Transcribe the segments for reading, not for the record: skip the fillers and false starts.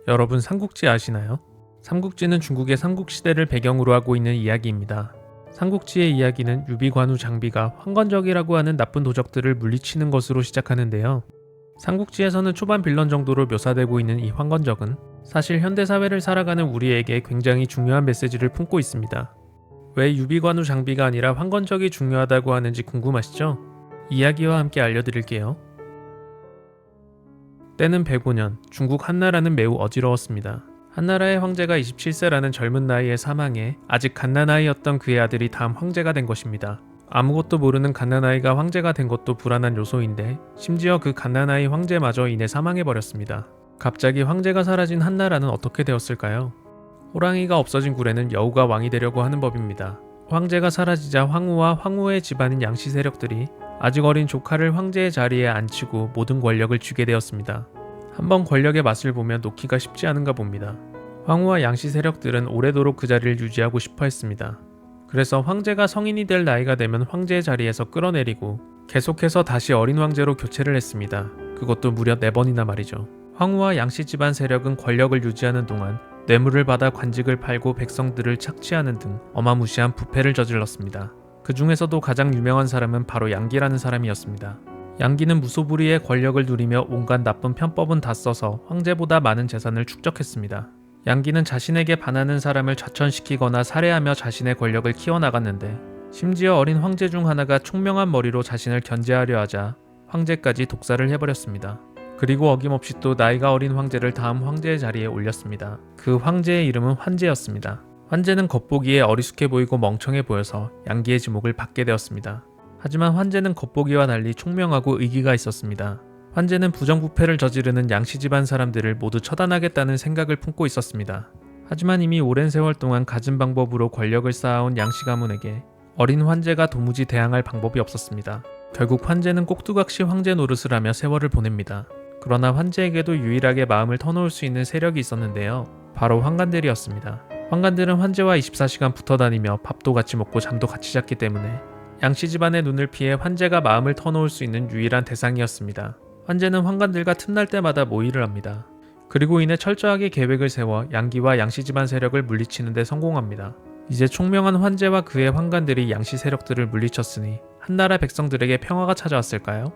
여러분 삼국지 아시나요? 삼국지는 중국의 삼국시대를 배경으로 하고 있는 이야기입니다. 삼국지의 이야기는 유비관우 장비가 황건적이라고 하는 나쁜 도적들을 물리치는 것으로 시작하는데요. 삼국지에서는 초반 빌런 정도로 묘사되고 있는 이 황건적은 사실 현대사회를 살아가는 우리에게 굉장히 중요한 메시지를 품고 있습니다. 왜 유비관우 장비가 아니라 황건적이 중요하다고 하는지 궁금하시죠? 이야기와 함께 알려드릴게요. 때는 105년, 중국 한나라는 매우 어지러웠습니다. 한나라의 황제가 27세라는 젊은 나이에 사망해 아직 갓난아이였던 그의 아들이 다음 황제가 된 것입니다. 아무것도 모르는 갓난아이가 황제가 된 것도 불안한 요소인데 심지어 그 갓난아이 황제마저 이내 사망해버렸습니다. 갑자기 황제가 사라진 한나라는 어떻게 되었을까요? 호랑이가 없어진 굴에는 여우가 왕이 되려고 하는 법입니다. 황제가 사라지자 황후와 황후의 집안인 양씨 세력들이 아직 어린 조카를 황제의 자리에 앉히고 모든 권력을 쥐게 되었습니다. 한번 권력의 맛을 보면 놓기가 쉽지 않은가 봅니다. 황후와 양씨 세력들은 오래도록 그 자리를 유지하고 싶어 했습니다. 그래서 황제가 성인이 될 나이가 되면 황제의 자리에서 끌어내리고 계속해서 다시 어린 황제로 교체를 했습니다. 그것도 무려 4번이나 말이죠. 황후와 양씨 집안 세력은 권력을 유지하는 동안 뇌물을 받아 관직을 팔고 백성들을 착취하는 등 어마무시한 부패를 저질렀습니다. 그 중에서도 가장 유명한 사람은 바로 양기라는 사람이었습니다. 양기는 무소불위의 권력을 누리며 온갖 나쁜 편법은 다 써서 황제보다 많은 재산을 축적했습니다. 양기는 자신에게 반하는 사람을 좌천시키거나 살해하며 자신의 권력을 키워나갔는데 심지어 어린 황제 중 하나가 총명한 머리로 자신을 견제하려 하자 황제까지 독살을 해버렸습니다. 그리고 어김없이 또 나이가 어린 황제를 다음 황제의 자리에 올렸습니다. 그 황제의 이름은 환제였습니다. 환제는 겉보기에 어리숙해 보이고 멍청해 보여서 양기의 지목을 받게 되었습니다. 하지만 환제는 겉보기와 달리 총명하고 의기가 있었습니다. 환제는 부정부패를 저지르는 양씨 집안 사람들을 모두 처단하겠다는 생각을 품고 있었습니다. 하지만 이미 오랜 세월 동안 갖은 방법으로 권력을 쌓아온 양씨 가문에게 어린 환제가 도무지 대항할 방법이 없었습니다. 결국 환제는 꼭두각시 황제 노릇을 하며 세월을 보냅니다. 그러나 환제에게도 유일하게 마음을 터놓을 수 있는 세력이 있었는데요. 바로 환관들이었습니다. 환관들은 환제와 24시간 붙어다니며 밥도 같이 먹고 잠도 같이 잤기 때문에 양씨 집안의 눈을 피해 환제가 마음을 터놓을 수 있는 유일한 대상이었습니다. 환제는 환관들과 틈날 때마다 모의를 합니다. 그리고 이내 철저하게 계획을 세워 양기와 양씨 집안 세력을 물리치는 데 성공합니다. 이제 총명한 환제와 그의 환관들이 양씨 세력들을 물리쳤으니 한나라 백성들에게 평화가 찾아왔을까요?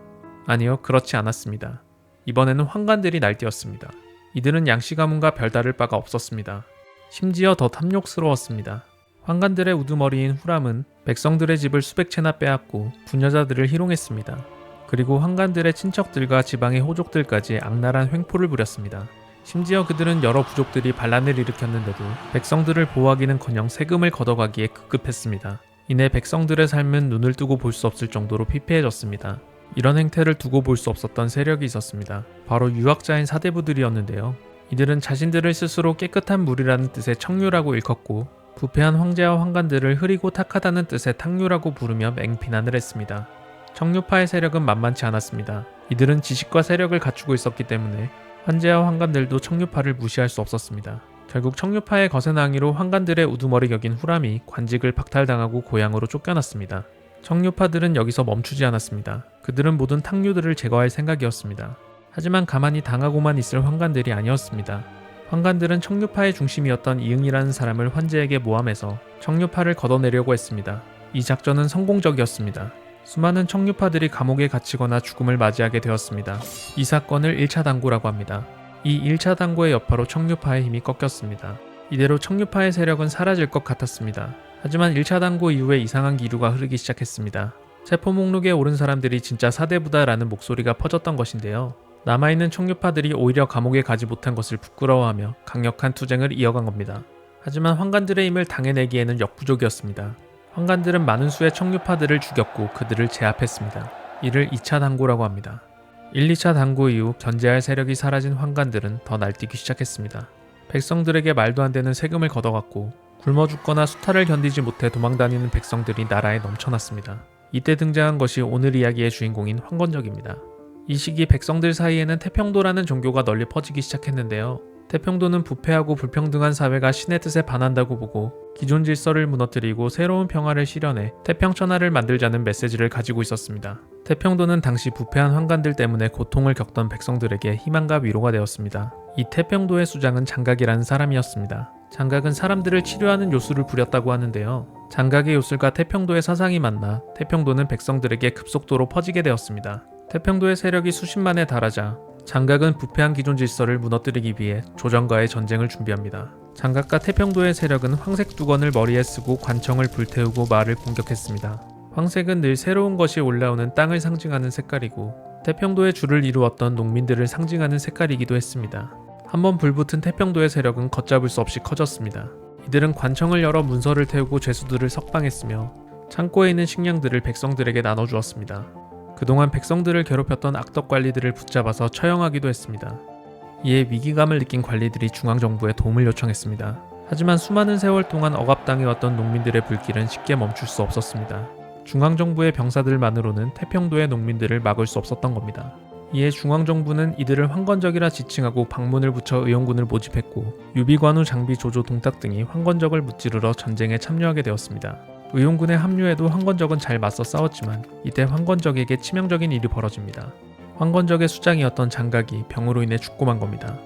아니요, 그렇지 않았습니다. 이번에는 환관들이 날뛰었습니다. 이들은 양씨 가문과 별다를 바가 없었습니다. 심지어 더 탐욕스러웠습니다. 환관들의 우두머리인 후람은 백성들의 집을 수백 채나 빼앗고 부녀자들을 희롱했습니다. 그리고 환관들의 친척들과 지방의 호족들까지 악랄한 횡포를 부렸습니다. 심지어 그들은 여러 부족들이 반란을 일으켰는데도 백성들을 보호하기는커녕 세금을 걷어가기에 급급했습니다. 이내 백성들의 삶은 눈을 뜨고 볼 수 없을 정도로 피폐해졌습니다. 이런 행태를 두고 볼 수 없었던 세력이 있었습니다. 바로 유학자인 사대부들이었는데요. 이들은 자신들을 스스로 깨끗한 물이라는 뜻의 청류라고 일컫고 부패한 황제와 환관들을 흐리고 탁하다는 뜻의 탕류라고 부르며 맹비난을 했습니다. 청류파의 세력은 만만치 않았습니다. 이들은 지식과 세력을 갖추고 있었기 때문에 환제와 환관들도 청류파를 무시할 수 없었습니다. 결국 청류파의 거센 항의로 환관들의 우두머리 격인 후람이 관직을 박탈당하고 고향으로 쫓겨났습니다. 청류파들은 여기서 멈추지 않았습니다. 그들은 모든 탕류들을 제거할 생각이었습니다. 하지만 가만히 당하고만 있을 환관들이 아니었습니다. 환관들은 청류파의 중심이었던 이응이라는 사람을 환제에게 모함해서 청류파를 걷어내려고 했습니다. 이 작전은 성공적이었습니다. 수많은 청류파들이 감옥에 갇히거나 죽음을 맞이하게 되었습니다. 이 사건을 1차 당고라고 합니다. 이 1차 당고의 여파로 청류파의 힘이 꺾였습니다. 이대로 청류파의 세력은 사라질 것 같았습니다. 하지만 1차 당고 이후에 이상한 기류가 흐르기 시작했습니다. 체포 목록에 오른 사람들이 진짜 사대부다라는 목소리가 퍼졌던 것인데요. 남아있는 청류파들이 오히려 감옥에 가지 못한 것을 부끄러워하며 강력한 투쟁을 이어간 겁니다. 하지만 환관들의 힘을 당해내기에는 역부족이었습니다. 환관들은 많은 수의 청류파들을 죽였고 그들을 제압했습니다. 이를 2차 당고라고 합니다. 1, 2차 당고 이후 견제할 세력이 사라진 환관들은 더 날뛰기 시작했습니다. 백성들에게 말도 안 되는 세금을 걷어갔고 굶어 죽거나 수탈을 견디지 못해 도망다니는 백성들이 나라에 넘쳐났습니다. 이때 등장한 것이 오늘 이야기의 주인공인 황건적입니다. 이 시기 백성들 사이에는 태평도라는 종교가 널리 퍼지기 시작했는데요. 태평도는 부패하고 불평등한 사회가 신의 뜻에 반한다고 보고 기존 질서를 무너뜨리고 새로운 평화를 실현해 태평천하를 만들자는 메시지를 가지고 있었습니다. 태평도는 당시 부패한 환관들 때문에 고통을 겪던 백성들에게 희망과 위로가 되었습니다. 이 태평도의 수장은 장각이라는 사람이었습니다. 장각은 사람들을 치료하는 요술을 부렸다고 하는데요. 장각의 요술과 태평도의 사상이 만나 태평도는 백성들에게 급속도로 퍼지게 되었습니다. 태평도의 세력이 수십만에 달하자 장각은 부패한 기존 질서를 무너뜨리기 위해 조정과의 전쟁을 준비합니다. 장각과 태평도의 세력은 황색 두건을 머리에 쓰고 관청을 불태우고 마을을 공격했습니다. 황색은 늘 새로운 것이 올라오는 땅을 상징하는 색깔이고 태평도의 주를 이루었던 농민들을 상징하는 색깔이기도 했습니다. 한번 불붙은 태평도의 세력은 걷잡을 수 없이 커졌습니다. 이들은 관청을 열어 문서를 태우고 죄수들을 석방했으며 창고에 있는 식량들을 백성들에게 나눠주었습니다. 그동안 백성들을 괴롭혔던 악덕 관리들을 붙잡아서 처형하기도 했습니다. 이에 위기감을 느낀 관리들이 중앙정부에 도움을 요청했습니다. 하지만 수많은 세월 동안 억압당해왔던 농민들의 불길은 쉽게 멈출 수 없었습니다. 중앙정부의 병사들만으로는 태평도의 농민들을 막을 수 없었던 겁니다. 이에 중앙정부는 이들을 황건적이라 지칭하고 방문을 붙여 의용군을 모집했고 유비관우 장비 조조 동탁 등이 황건적을 무찌르러 전쟁에 참여하게 되었습니다. 의용군에 합류해도 황건적은 잘 맞서 싸웠지만 이때 황건적에게 치명적인 일이 벌어집니다. 황건적의 수장이었던 장각이 병으로 인해 죽고 만 겁니다.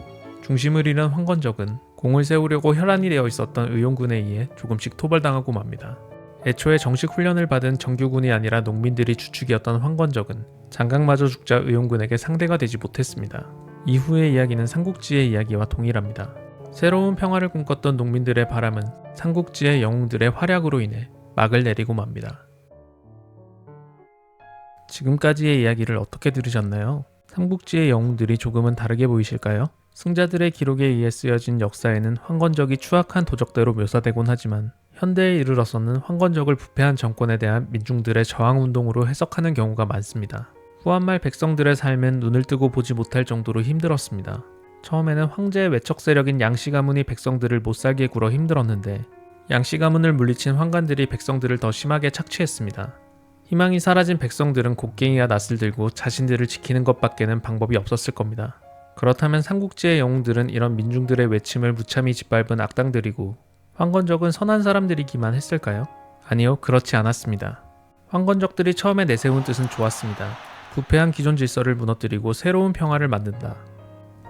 중심을 잃은 황건적은 공을 세우려고 혈안이 되어 있었던 의용군에 의해 조금씩 토벌당하고 맙니다. 애초에 정식 훈련을 받은 정규군이 아니라 농민들이 주축이었던 황건적은 장각마저 죽자 의용군에게 상대가 되지 못했습니다. 이후의 이야기는 삼국지의 이야기와 동일합니다. 새로운 평화를 꿈꿨던 농민들의 바람은 삼국지의 영웅들의 활약으로 인해 막을 내리고 맙니다. 지금까지의 이야기를 어떻게 들으셨나요? 삼국지의 영웅들이 조금은 다르게 보이실까요? 승자들의 기록에 의해 쓰여진 역사에는 황건적이 추악한 도적대로 묘사되곤 하지만 현대에 이르러서는 황건적을 부패한 정권에 대한 민중들의 저항운동으로 해석하는 경우가 많습니다. 후한말 백성들의 삶은 눈을 뜨고 보지 못할 정도로 힘들었습니다. 처음에는 황제의 외척 세력인 양씨 가문이 백성들을 못살게 굴어 힘들었는데 양씨 가문을 물리친 황관들이 백성들을 더 심하게 착취했습니다. 희망이 사라진 백성들은 곡괭이와 낫을 들고 자신들을 지키는 것밖에는 방법이 없었을 겁니다. 그렇다면 삼국지의 영웅들은 이런 민중들의 외침을 무참히 짓밟은 악당들이고 황건적은 선한 사람들이기만 했을까요? 아니요, 그렇지 않았습니다. 황건적들이 처음에 내세운 뜻은 좋았습니다. 부패한 기존 질서를 무너뜨리고 새로운 평화를 만든다.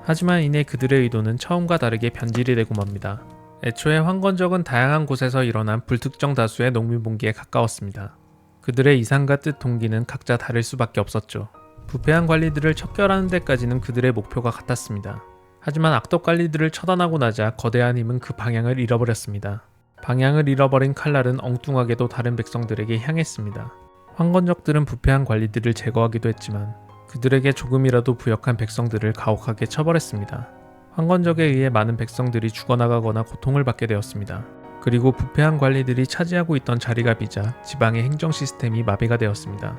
하지만 이내 그들의 의도는 처음과 다르게 변질이 되고 맙니다. 애초에 황건적은 다양한 곳에서 일어난 불특정 다수의 농민봉기에 가까웠습니다. 그들의 이상과 뜻 동기는 각자 다를 수밖에 없었죠. 부패한 관리들을 척결하는 데까지는 그들의 목표가 같았습니다. 하지만 악덕 관리들을 처단하고 나자 거대한 힘은 그 방향을 잃어버렸습니다. 방향을 잃어버린 칼날은 엉뚱하게도 다른 백성들에게 향했습니다. 황건적들은 부패한 관리들을 제거하기도 했지만 그들에게 조금이라도 부역한 백성들을 가혹하게 처벌했습니다. 황건적에 의해 많은 백성들이 죽어나가거나 고통을 받게 되었습니다. 그리고 부패한 관리들이 차지하고 있던 자리가 비자 지방의 행정 시스템이 마비가 되었습니다.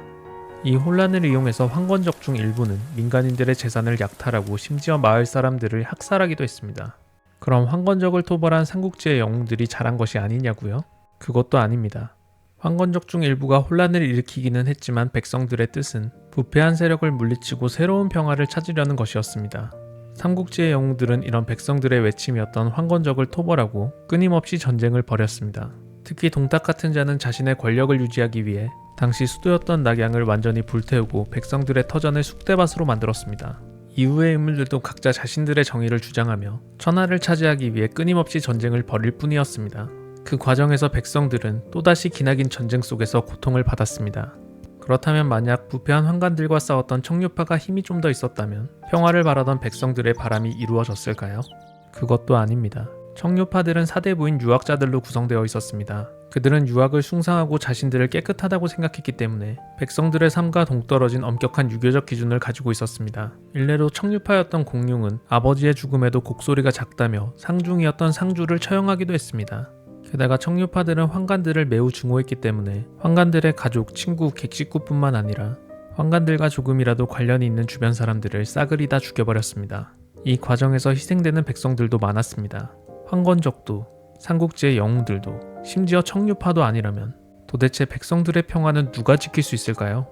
이 혼란을 이용해서 황건적 중 일부는 민간인들의 재산을 약탈하고 심지어 마을 사람들을 학살하기도 했습니다. 그럼 황건적을 토벌한 삼국지의 영웅들이 잘한 것이 아니냐고요? 그것도 아닙니다. 황건적 중 일부가 혼란을 일으키기는 했지만 백성들의 뜻은 부패한 세력을 물리치고 새로운 평화를 찾으려는 것이었습니다. 삼국지의 영웅들은 이런 백성들의 외침이었던 황건적을 토벌하고 끊임없이 전쟁을 벌였습니다. 특히 동탁 같은 자는 자신의 권력을 유지하기 위해 당시 수도였던 낙양을 완전히 불태우고 백성들의 터전을 쑥대밭으로 만들었습니다. 이후의 인물들도 각자 자신들의 정의를 주장하며 천하를 차지하기 위해 끊임없이 전쟁을 벌일 뿐이었습니다. 그 과정에서 백성들은 또다시 기나긴 전쟁 속에서 고통을 받았습니다. 그렇다면 만약 부패한 황관들과 싸웠던 청류파가 힘이 좀 더 있었다면 평화를 바라던 백성들의 바람이 이루어졌을까요? 그것도 아닙니다. 청류파들은 사대부인 유학자들로 구성되어 있었습니다. 그들은 유학을 숭상하고 자신들을 깨끗하다고 생각했기 때문에 백성들의 삶과 동떨어진 엄격한 유교적 기준을 가지고 있었습니다. 일례로 청류파였던 공룡은 아버지의 죽음에도 곡소리가 작다며 상중이었던 상주를 처형하기도 했습니다. 게다가 청류파들은 황관들을 매우 증오했기 때문에 황관들의 가족, 친구, 객식구뿐만 아니라 황관들과 조금이라도 관련이 있는 주변 사람들을 싸그리 다 죽여버렸습니다. 이 과정에서 희생되는 백성들도 많았습니다. 황건적도, 삼국지의 영웅들도, 심지어 청류파도 아니라면 도대체 백성들의 평화는 누가 지킬 수 있을까요?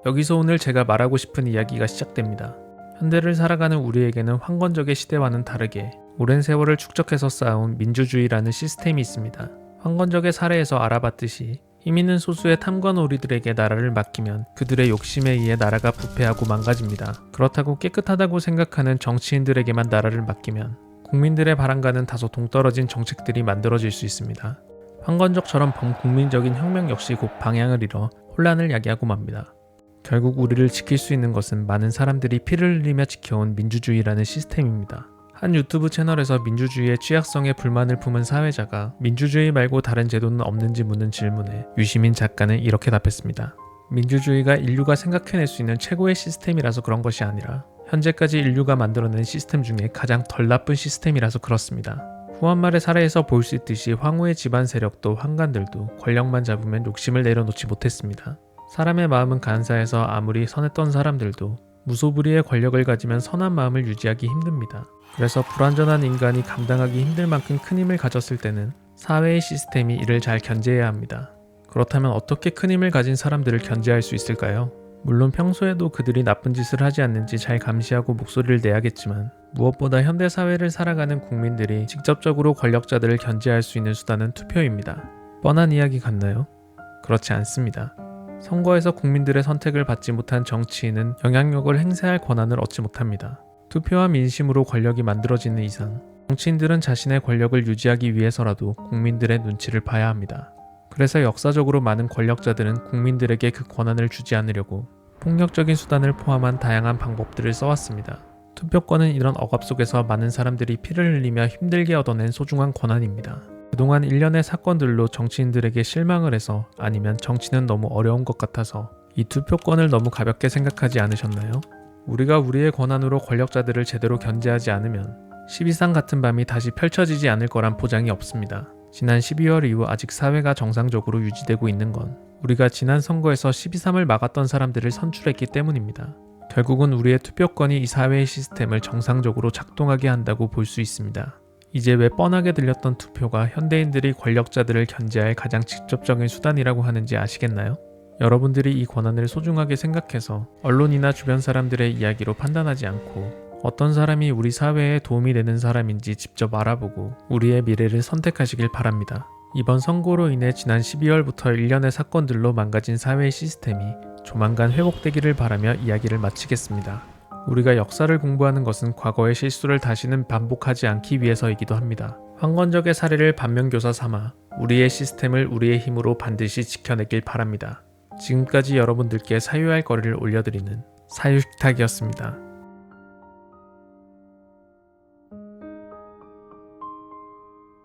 여기서 오늘 제가 말하고 싶은 이야기가 시작됩니다. 현대를 살아가는 우리에게는 황건적의 시대와는 다르게 오랜 세월을 축적해서 쌓아온 민주주의라는 시스템이 있습니다. 황건적의 사례에서 알아봤듯이 힘 있는 소수의 탐관오리들에게 나라를 맡기면 그들의 욕심에 의해 나라가 부패하고 망가집니다. 그렇다고 깨끗하다고 생각하는 정치인들에게만 나라를 맡기면 국민들의 바람과는 다소 동떨어진 정책들이 만들어질 수 있습니다. 황건적처럼 범국민적인 혁명 역시 곧 방향을 잃어 혼란을 야기하고 맙니다. 결국 우리를 지킬 수 있는 것은 많은 사람들이 피를 흘리며 지켜온 민주주의라는 시스템입니다. 한 유튜브 채널에서 민주주의의 취약성에 불만을 품은 사회자가 민주주의 말고 다른 제도는 없는지 묻는 질문에 유시민 작가는 이렇게 답했습니다. 민주주의가 인류가 생각해낼 수 있는 최고의 시스템이라서 그런 것이 아니라 현재까지 인류가 만들어낸 시스템 중에 가장 덜 나쁜 시스템이라서 그렇습니다. 후한말의 사례에서 볼 수 있듯이 황후의 집안 세력도 황관들도 권력만 잡으면 욕심을 내려놓지 못했습니다. 사람의 마음은 간사해서 아무리 선했던 사람들도 무소불위의 권력을 가지면 선한 마음을 유지하기 힘듭니다. 그래서 불완전한 인간이 감당하기 힘들 만큼 큰 힘을 가졌을 때는 사회의 시스템이 이를 잘 견제해야 합니다. 그렇다면 어떻게 큰 힘을 가진 사람들을 견제할 수 있을까요? 물론 평소에도 그들이 나쁜 짓을 하지 않는지 잘 감시하고 목소리를 내야겠지만 무엇보다 현대사회를 살아가는 국민들이 직접적으로 권력자들을 견제할 수 있는 수단은 투표입니다. 뻔한 이야기 같나요? 그렇지 않습니다. 선거에서 국민들의 선택을 받지 못한 정치인은 영향력을 행사할 권한을 얻지 못합니다. 투표와 민심으로 권력이 만들어지는 이상 정치인들은 자신의 권력을 유지하기 위해서라도 국민들의 눈치를 봐야 합니다. 그래서 역사적으로 많은 권력자들은 국민들에게 그 권한을 주지 않으려고 폭력적인 수단을 포함한 다양한 방법들을 써왔습니다. 투표권은 이런 억압 속에서 많은 사람들이 피를 흘리며 힘들게 얻어낸 소중한 권한입니다. 그동안 일련의 사건들로 정치인들에게 실망을 해서 아니면 정치는 너무 어려운 것 같아서 이 투표권을 너무 가볍게 생각하지 않으셨나요? 우리가 우리의 권한으로 권력자들을 제대로 견제하지 않으면 12.3 같은 밤이 다시 펼쳐지지 않을 거란 보장이 없습니다. 지난 12월 이후 아직 사회가 정상적으로 유지되고 있는 건 우리가 지난 선거에서 12.3을 막았던 사람들을 선출했기 때문입니다. 결국은 우리의 투표권이 이 사회의 시스템을 정상적으로 작동하게 한다고 볼 수 있습니다. 이제 왜 뻔하게 들렸던 투표가 현대인들이 권력자들을 견제할 가장 직접적인 수단이라고 하는지 아시겠나요? 여러분들이 이 권한을 소중하게 생각해서 언론이나 주변 사람들의 이야기로 판단하지 않고 어떤 사람이 우리 사회에 도움이 되는 사람인지 직접 알아보고 우리의 미래를 선택하시길 바랍니다. 이번 선거로 인해 지난 12월부터 일련의 사건들로 망가진 사회의 시스템이 조만간 회복되기를 바라며 이야기를 마치겠습니다. 우리가 역사를 공부하는 것은 과거의 실수를 다시는 반복하지 않기 위해서이기도 합니다. 황건적의 사례를 반면교사 삼아 우리의 시스템을 우리의 힘으로 반드시 지켜내길 바랍니다. 지금까지 여러분들께 사유할 거리를 올려드리는 사유식탁이었습니다.